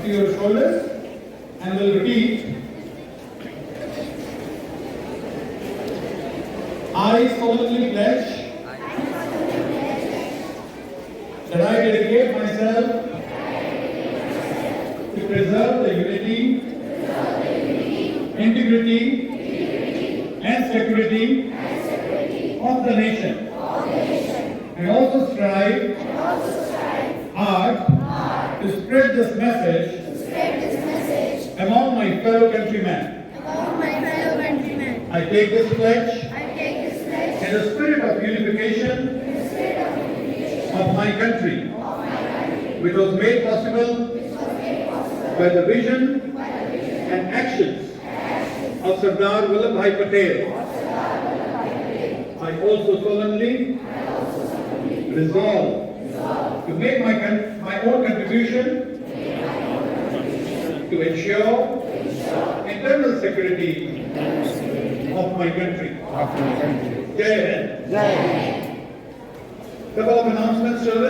to your shoulders and will repeat. I solemnly pledge that I dedicate myself to preserve the unity, integrity, and security of the nation, and also strive hard to spread this message among my fellow countrymen. I take this pledge in the spirit of unification of my country, which was made possible by the vision and actions of Sardar Vallabhbhai Patel. I also solemnly resolve to make my own contribution to ensure internal security of my country. Jai Hind. Couple of announcements, children.